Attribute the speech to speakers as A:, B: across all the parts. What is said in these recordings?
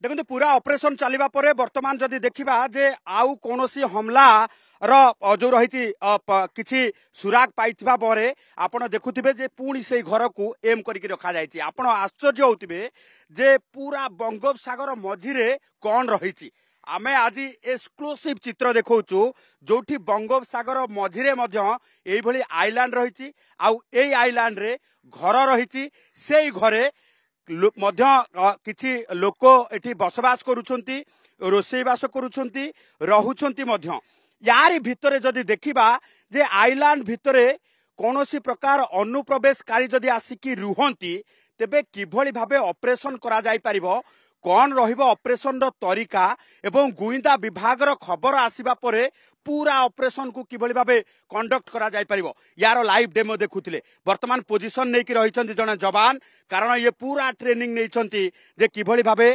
A: देखो पूरा ऑपरेशन चलिबा परे वर्तमान जदि देखिबा जे आउ कोनोसी हमला जो रही किसी सुराग पाइथिबा परे आपण देखुथिबे जे पुणी से घर को एम करके रखा जायछि। आपण आश्चर्य होथिबे जे पूरा बंगोपसागर मझिरे कौन रही। आमे आज एक्सक्लूसिव चित्र देखौछु जोठी बंगोपसागर मझिरे एई भली आइलैंड रही आउ एई आइलैंड रे घर रही से घरे किछि लोक एठी बसवास करूछंती रोषेईवास करूछंती रहुछंती मध्य। यारी भितरे जदि देखिबा जे आइलैंड भितरे कोनोसी प्रकार अनुप्रवेशकारी जदि आसिकी रुहंती तेबे किभली भाबे ऑपरेशन करा जाई परिबो कौन रहिबो ऑपरेशन रो तरीका एवं गुइंदा विभाग रो खबर आसीबा परे पूरा ऑपरेशन को किभली भाबे कंडक्ट करा जाई परिबो यार लाइव डेमो देखुथिले। वर्तमान पोजीशन नेकी रहिछंती जने जवान कारण ये पूरा ट्रेनिंग नेइछंती जे किभली भाबे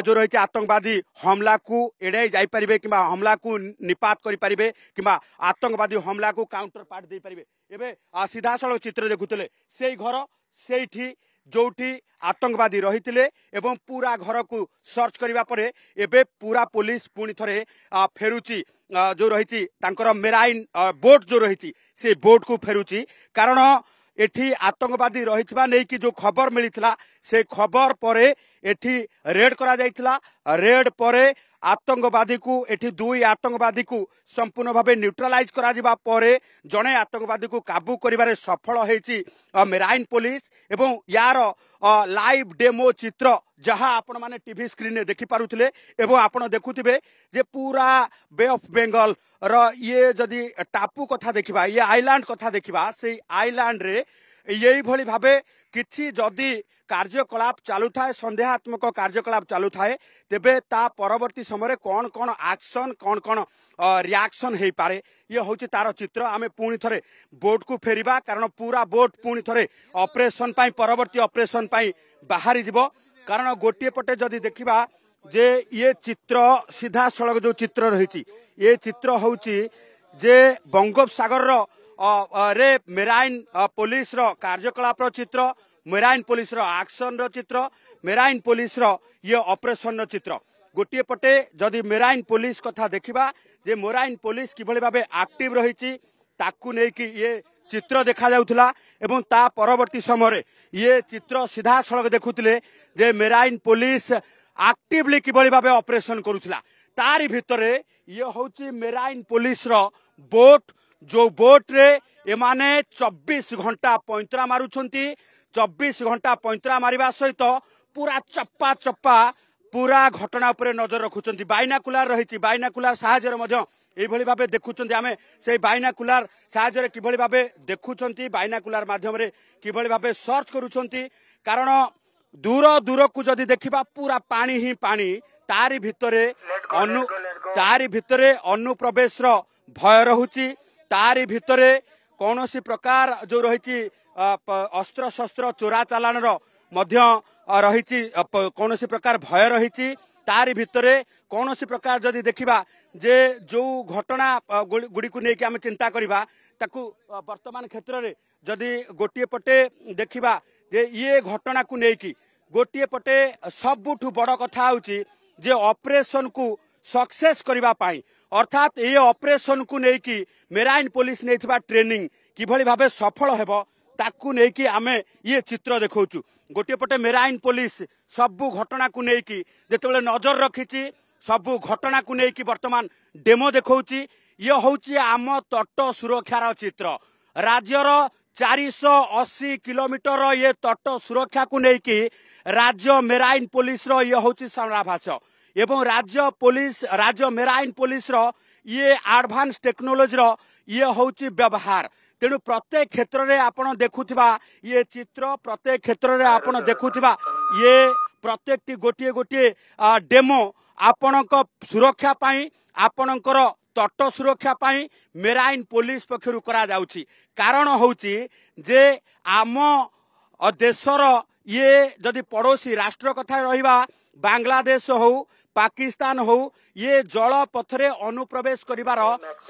A: जो रहिछि आतंकवादी हमला को एडै जाई परिबे किबा हमला को निपात करि परिबे किबा आतंकवादी हमला को काउंटर पार्ट दे परिबे। एबे सीधा सळो चित्र देखुथिले सेई घर सेठी जोठी आतंकवादी रही एवं पूरा घर को सर्च करने परे एबे पूरा पुलिस पुणी थरे फेरुची जो रही तांकर मेराइन बोट जो रही से बोट को फेरुची कारण एठी आतंकवादी रही नहीं कि जो खबर मिलता से खबर परे एठी रेड करा जायतिला। रेड परे आतंकवादी को एठी दुई आतंकवादी को संपूर्ण भावे न्यूट्रालाइज करा जिबा परे जणे आतंकवादी को काबू करिबारे सफल हेछि मेराइन पुलिस एवं यार लाइव डेमो चित्र जहां आपण माने टीवी स्क्रीन ने देखि पारुथिले एवं आपण देखुथिबे जे पूरा बे ऑफ बेंगल रो ये जदि टापू कथा देखिबा ये आइलैंड कथा देखिबा से आइलैंड रे यही भली भावे किछि जदि कार्यकलाप चालू थाए संदेहात्मक कार्यकलाप चालू थाए तेबे ता परवर्ती समय कौन कौन एक्शन कौन कौन रिएक्शन हो पारे ये होची तार चित्र। आमे पुणी थरे बोट को फेरिबा कारण पूरा बोट पुणी थरे ऑपरेशन पाई परवर्ती ऑपरेशन पाई बाहरी जिवो कारण गोटे पटे जदि देखिबा जे ये चित्र सीधा सड़क जो चित्र रही ये चित्र होची जे बंगोपसागर रो रे मेराइन पुलिस रो कार्यकलाप रो चित्र मेराइन पुलिस रो एक्शन रो चित्र मेराइन पुलिस रो ये ऑपरेशन रो चित्र। गोटे पटे जदि मेराइन पुलिस कथा देखिबा जे मेराइन पुलिस किभली भाबे एक्टिव रही ताकू नै कि ये चित्र देखा जाउथला एवं ता परवर्ती समय ये चित्र सीधा सड़क देखुथिले जे मेराइन पुलिस एक्टिवली किभली भाबे ऑपरेशन करूथला। तारी भितरे ये होची मेराइन पुलिस रो बोट जो बोट रे एमाने 24 घंटा पैंतरा मारुछंती 24 घंटा पैंतरा मारिबा सहित पूरा चप्पा चप्पा पूरा घटना उपरे नजर रखुछंती। बाइनाकुलार रही बाइनाकुलार साहाय्य मध्य एभली भाबे देखुछंती आमे से बाइनाकुलार साहाय्य किभली भाबे देखुछंती बाइनाकुलार माध्यम रे किभली भाबे सर्च करूछंती कारण दूर दूर को जदि देखिबा पूरा पानी ही पानी तारी भितरे अनुप्रवेश रो भय रहुची तारी भितरे कौनसी प्रकार जो रही अस्त्र शस्त्र चोरा चालान रो मध्य रही कौनसी प्रकार भय रही तारी भितरे कौनसी प्रकार जदि देखिबा जे जो घटना गुड़ी को लेकिन आम चिंता करिबा ताकू वर्तमान क्षेत्र रे जदि गोटे पटे देखिबा जे ये घटना को लेकिन गोटे पटे सबुठु बड़ कथा होची जे ऑपरेशन को सक्सेस करबा पाई अर्थात ये ऑपरेशन को लेकिन मेराइन पुलिस नेथिबा ट्रेनिंग किभली भाबे सफल हेबो ताकू नेकी आमे ये चित्र देखौचु। गोटे पटे मेराइन पुलिस सबु घटना को लेकिन जेतेबेले नजर रखिची सबु घटना को लेकिन वर्तमान डेमो देखौची। ये होची आम तट सुरक्षार चित्र राज्यर 480 किलोमीटर ये तट सुरक्षा को लेकिन राज्य मेराइन पुलिस रो ये होची संराभास एवं राज्य मेराइन पुलिस रो ये एडवांस टेक्नोलॉजी रो ये होची व्यवहार। तेणु प्रत्येक क्षेत्र रे आपण देखुथिबा ये चित्र प्रत्येक क्षेत्र रे आपण देखुथिबा ये प्रत्येकटी गोटे गोटे डेमो आपणक सुरक्षा पाई आपणकर तट सुरक्षा पाई मेराइन पुलिस पक्षरु करा जाउची। कारण होची जे आम देशर ये जदि पड़ोसी राष्ट्र कथा रहिबा बांग्लादेश हो पाकिस्तान हो ये जल पथरे अनुप्रवेश करिवार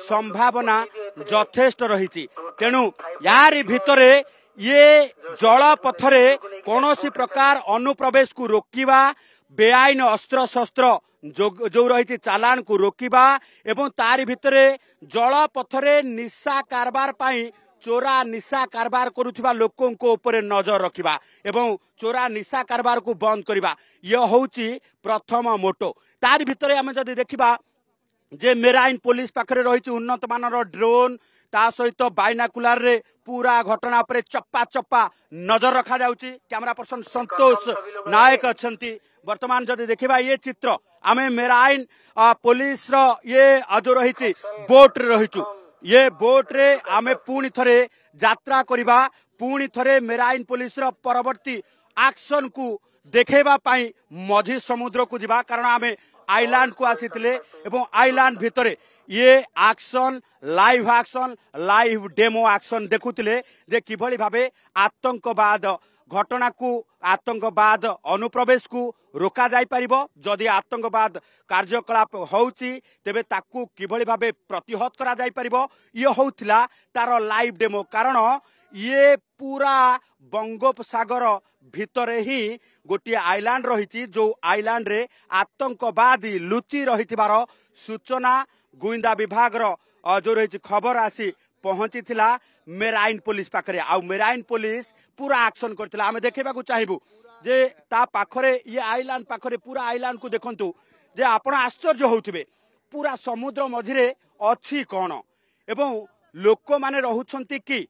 A: संभावना यथेष्ट रही। तेणु यारी भितरे ये जल पथरे कौनसी प्रकार अनुप्रवेश को रोकिबा बेआईन अस्त्र शस्त्र जो रही चालान को रोकवा एवं तारि भितरे जल पथरे निशा कारबार पाई चोरा निशा कारबार करुवा लोकों ऊपर नजर रखा एवं चोरा निशा कारबार को बंद करवा ये हूँ प्रथम मोटो। तारि भितरे आम जदि देखा जे मेराइन पुलिस पाखरे रही उन्नत मानर ड्रोन ता सहित बाइनाकुलार रे पूरा घटना पर चप्पा चप्पा नजर रखा जाउची। कैमरा पर्सन संतोष नायक अछंती। वर्तमान जदि देखिबा ये चित्र आमे मेराइन पुलिस रो ये जो रही बोट रे रहीचु ये बोट रे आमे पुणी थरे यात्रा करिबा पुणी थरे मेराइन पुलिस रो परवर्ती एक्शन को देखेबा पाई मझी समुद्र को जिबा कारण आमे आइलैंड को आसीथिले एवं आइलैंड भितरे ये एक्शन लाइव डेमो एक्शन देखुथिले जे किभली भाबे आतंकवाद घटना को आतंकवाद अनुप्रवेश को रोका जाई परिबो जदि आतंकवाद कार्यकलाप होउची तेबे ताकू किभली भाबे प्रतिहत करा जाई परिबो ये होउथिला तार लाइव डेमो कारण ये पूरा बंगोपसागर भितरे ही गोटे आइलैंड रही जो आइलैंड रे आतंकवादी लुचि रही सूचना गुइंदा विभाग जो रही खबर आसी पहुंची मेराइन पुलिस पाखरे आ मेराइन पुलिस पूरा एक्शन करथिला। आमे देखैबा को चाहिबू जे ता पाखरे ये आइलैंड पाखरे पूरा आइलैंड को देखंतु जे आपण आश्चर्य होउथिबे पूरा समुद्र मझिरे अछि कोन एवं लोक माने रहुछंती कि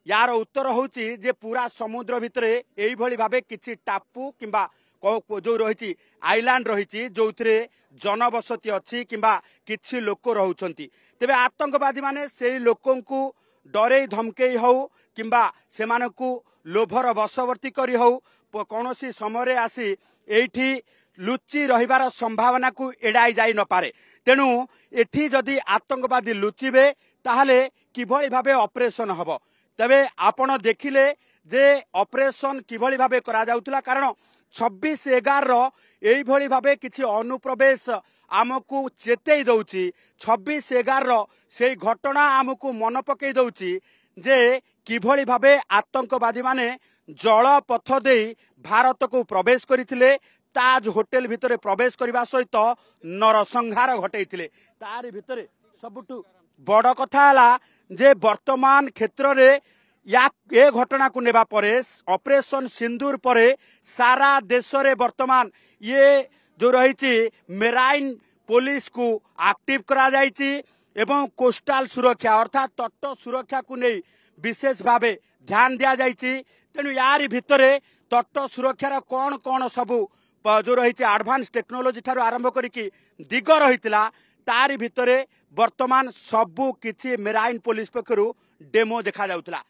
A: यार उत्तर होउची जे पूरा समुद्र भितरे एई भली भाबे किछि टापू किंबा जो रही आइलैंड रही जो जनबसती अच्छी किंबा किछि लोक रहुछंती तेबे आतंकवादी माने से लोकों को डरे धमकेई हो किंबा सेमानकु लोभर बशवर्ती करी हो कौनसी समय आसी एठी लुचि रहिबार संभावना को एड़ाई जाई न पारे। तेणु एठी जदि आतंकवादी लुचिबे ताहले किभली भाबे ऑपरेशन हबो तबे आपण देखिले जे ऑपरेशन किभली भाबे करा जाउतला कारण 26/11 एई भली भाबे किछि अनुप्रवेश आमको चेतई दउची 26/11 से घटना आमको मन पकई दउची जे किभली भाबे आतंकवादी माने जल पथ दे भारत को प्रवेश करिथिले ताज होटेल भितरे प्रवेश करबा सहित नरसंहार घटैथिले। तारि भितरे सबुठु बड़ कथा हला जे वर्तमान क्षेत्र रे या ए घटना को नेबा परे ऑपरेशन सिंदूर परे सारा देश रे वर्तमान ये जो रही मेराइन पुलिस को एक्टिव करा जाइछि एवं कोस्टल सुरक्षा अर्थात तट सुरक्षा को नहीं विशेष भावे ध्यान दिया जाइछि। तेणु यार भितरे तट सुरक्षार कौन कौन सबू जो रही एडवांस टेक्नोलोजी ठारू आरंभ करिकी दिग रहितला तारि भितरे वर्तमान सबू किछि मेराइन पुलिस पक्षरु डेमो देखा जाउतला।